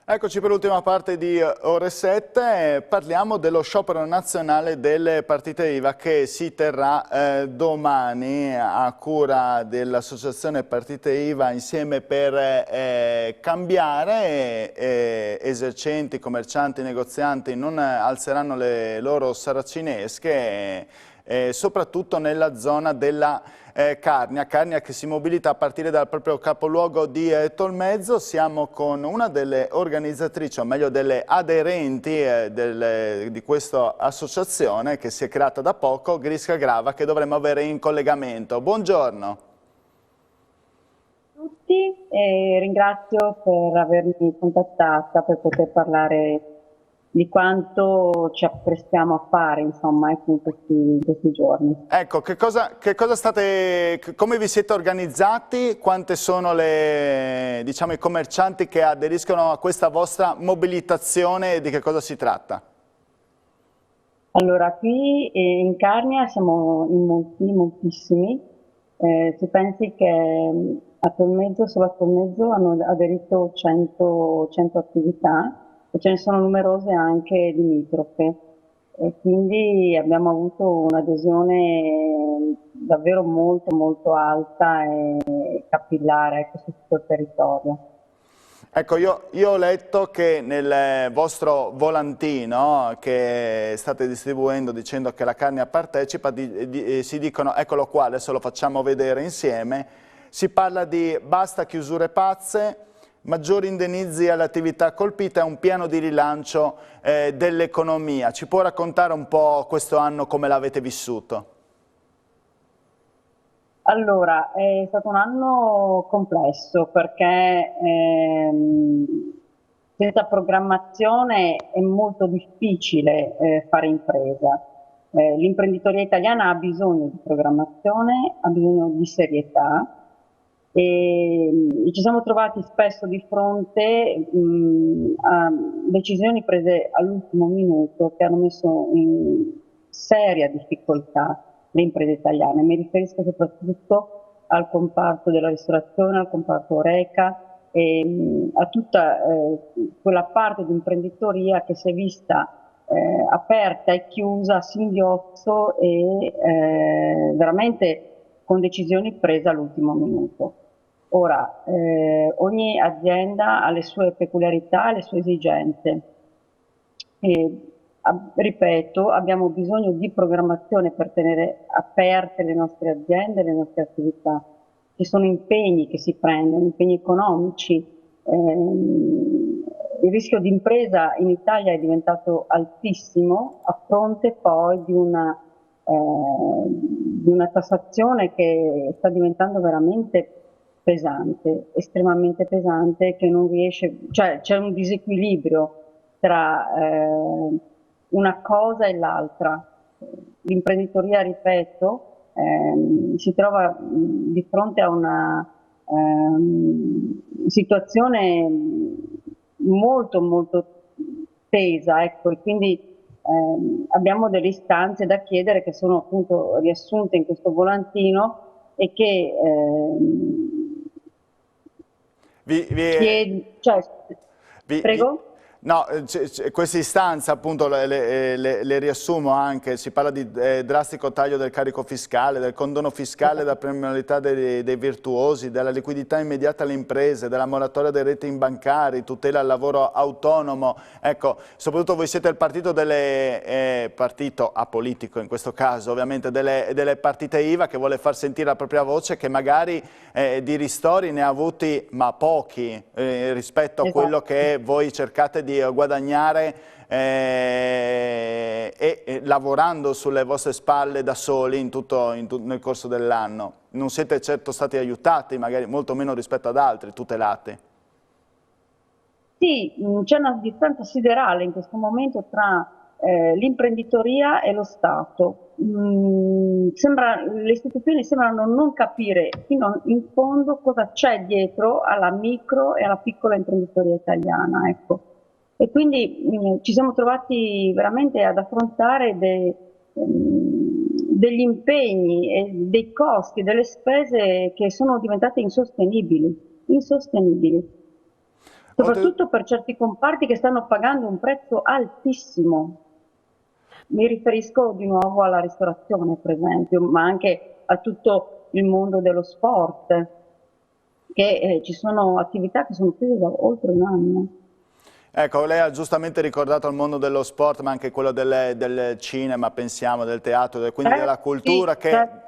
Eccoci per l'ultima parte di Ore 7, parliamo dello sciopero nazionale delle partite IVA che si terrà domani a cura dell'Associazione Partite IVA Insieme per Cambiare. Esercenti, commercianti, negozianti non alzeranno le loro saracinesche, soprattutto nella zona della Carnia che si mobilita a partire dal proprio capoluogo di Tolmezzo. Siamo con una delle organizzatrici, o meglio delle aderenti di questa associazione che si è creata da poco, Grisca Grava, che dovremmo avere in collegamento. Buongiorno. A tutti e ringrazio per avermi contattata per poter parlare di quanto ci apprestiamo a fare, insomma, in questi giorni. Ecco, come vi siete organizzati? Quante sono diciamo, i commercianti che aderiscono a questa vostra mobilitazione e di che cosa si tratta? Allora, qui in Carnia siamo in moltissimi. Si pensi che a Tolmezzo, solo a Tolmezzo, hanno aderito 100 attività e ce ne sono numerose anche limitrofe. E quindi abbiamo avuto un'adesione davvero molto alta e capillare, ecco, su tutto il territorio. Ecco, io ho letto che nel vostro volantino che state distribuendo dicendo che la Carnia partecipa, si dicono, eccolo qua, adesso lo facciamo vedere insieme, si parla di basta chiusure pazze, maggiori indennizzi alle attività colpite e un piano di rilancio dell'economia. Ci può raccontare un po' questo anno come l'avete vissuto? Allora, è stato un anno complesso perché senza programmazione è molto difficile fare impresa. L'imprenditoria italiana ha bisogno di programmazione, ha bisogno di serietà e ci siamo trovati spesso di fronte a decisioni prese all'ultimo minuto che hanno messo in seria difficoltà le imprese italiane. Mi riferisco soprattutto al comparto della ristorazione, al comparto Horeca e a tutta quella parte di imprenditoria che si è vista aperta e chiusa a singhiozzo e veramente con decisioni prese all'ultimo minuto. Ora, ogni azienda ha le sue peculiarità, le sue esigenze. Ripeto, abbiamo bisogno di programmazione per tenere aperte le nostre aziende, le nostre attività. Ci sono impegni che si prendono, impegni economici. Il rischio di impresa in Italia è diventato altissimo a fronte poi di una tassazione che sta diventando veramente pesante, estremamente pesante, che non riesce, cioè c'è un disequilibrio tra una cosa e l'altra. L'imprenditoria, ripeto, si trova di fronte a una situazione molto tesa, ecco, e quindi abbiamo delle istanze da chiedere che sono appunto riassunte in questo volantino e che prego? No, questa istanza appunto le riassumo anche, si parla di drastico taglio del carico fiscale, del condono fiscale, della premialità dei virtuosi, della liquidità immediata alle imprese, della moratoria dei rating bancari, tutela al lavoro autonomo. Ecco, soprattutto voi siete il partito partito apolitico in questo caso, ovviamente delle partite IVA che vuole far sentire la propria voce, che magari di ristori ne ha avuti ma pochi rispetto a quello che voi cercate di guadagnare e lavorando sulle vostre spalle da soli nel corso dell'anno. Non siete certo stati aiutati, magari molto meno rispetto ad altri, tutelati. Sì, c'è una distanza siderale in questo momento tra l'imprenditoria e lo Stato. Le istituzioni sembrano non capire fino in fondo cosa c'è dietro alla micro e alla piccola imprenditoria italiana, ecco. E quindi ci siamo trovati veramente ad affrontare degli impegni e dei costi, delle spese che sono diventate insostenibili. soprattutto per certi comparti che stanno pagando un prezzo altissimo. Mi riferisco di nuovo alla ristorazione, per esempio, ma anche a tutto il mondo dello sport, che ci sono attività che sono chiuse da oltre un anno. Ecco, lei ha giustamente ricordato il mondo dello sport, ma anche quello del cinema, pensiamo, del teatro, quindi della cultura, Sì, che certo.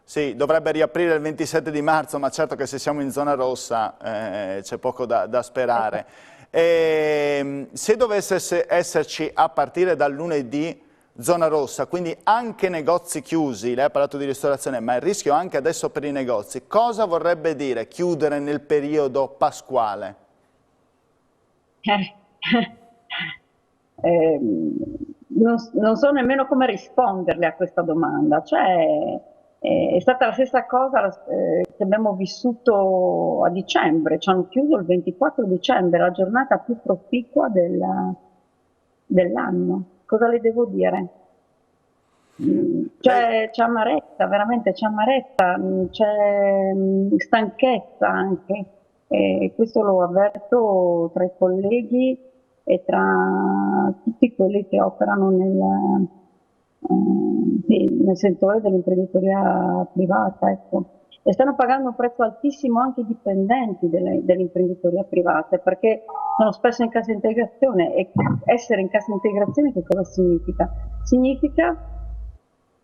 sì, dovrebbe riaprire il 27 di marzo, ma certo che se siamo in zona rossa c'è poco da sperare. Se dovesse esserci a partire dal lunedì zona rossa, quindi anche negozi chiusi, lei ha parlato di ristorazione, ma il rischio anche adesso per i negozi, cosa vorrebbe dire chiudere nel periodo pasquale? Eh, non so nemmeno come risponderle a questa domanda, cioè è stata la stessa cosa che abbiamo vissuto a dicembre, ci hanno chiuso il 24 dicembre, la giornata più proficua dell'anno. Cosa le devo dire? Lei, C'è amarezza, veramente c'è amarezza, c'è stanchezza anche, e questo lo avverto tra i colleghi e tra tutti quelli che operano sì, nel settore dell'imprenditoria privata, ecco. E stanno pagando un prezzo altissimo anche i dipendenti dell'imprenditoria privata, perché sono spesso in cassa integrazione, e essere in cassa integrazione che cosa significa? Significa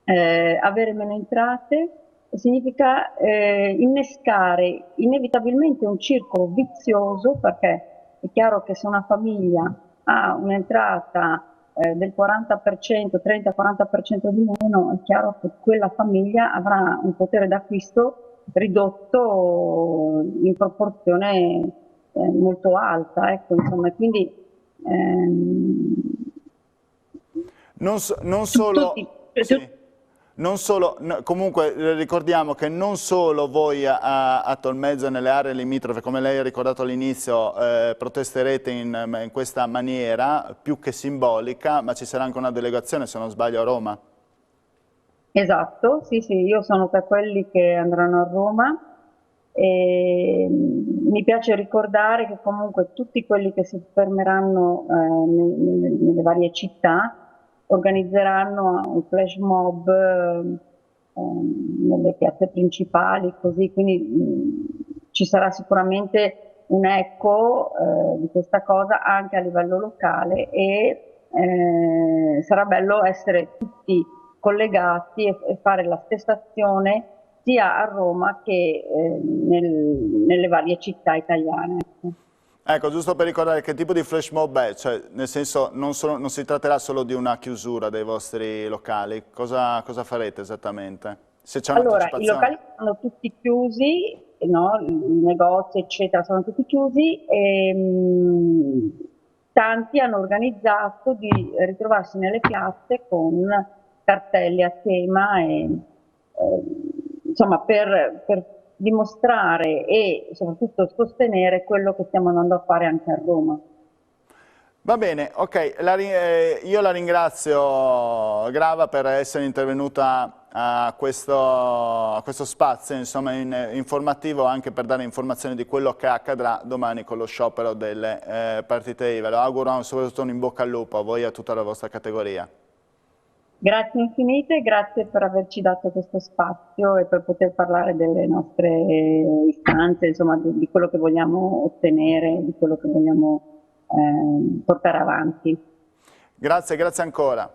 avere meno entrate, significa innescare inevitabilmente un circolo vizioso, perché è chiaro che se una famiglia ha un'entrata del 40%, 30-40% di meno, è chiaro che quella famiglia avrà un potere d'acquisto ridotto in proporzione molto alta, ecco, insomma, quindi ehm, non tutti, solo, sì, non solo, comunque ricordiamo che non solo voi a Tolmezzo e nelle aree limitrofe, come lei ha ricordato all'inizio, protesterete in questa maniera più che simbolica, ma ci sarà anche una delegazione, se non sbaglio, a Roma. esatto, sì, sì, io sono tra quelli che andranno a Roma, e mi piace ricordare che comunque tutti quelli che si fermeranno nelle varie città organizzeranno un flash mob nelle piazze principali, così, quindi ci sarà sicuramente un eco di questa cosa anche a livello locale, e sarà bello essere tutti collegati e fare la stessa azione sia a Roma che nelle varie città italiane. Ecco, giusto per ricordare che tipo di flash mob è, cioè nel senso non si tratterà solo di una chiusura dei vostri locali, cosa farete esattamente? Se c'è Allora, i un'anticipazione? locali sono tutti chiusi, no? I negozi, eccetera, sono tutti chiusi, e tanti hanno organizzato di ritrovarsi nelle piazze con cartelli a tema, insomma, per dimostrare e soprattutto sostenere quello che stiamo andando a fare anche a Roma. Va bene, ok, io la ringrazio Grava per essere intervenuta a questo spazio, insomma, informativo, anche per dare informazioni di quello che accadrà domani con lo sciopero delle partite IVA. Lo auguro soprattutto un in bocca al lupo a voi e a tutta la vostra categoria. Grazie infinite, grazie per averci dato questo spazio e per poter parlare delle nostre istanze, insomma, di quello che vogliamo ottenere, di quello che vogliamo portare avanti. Grazie, grazie ancora.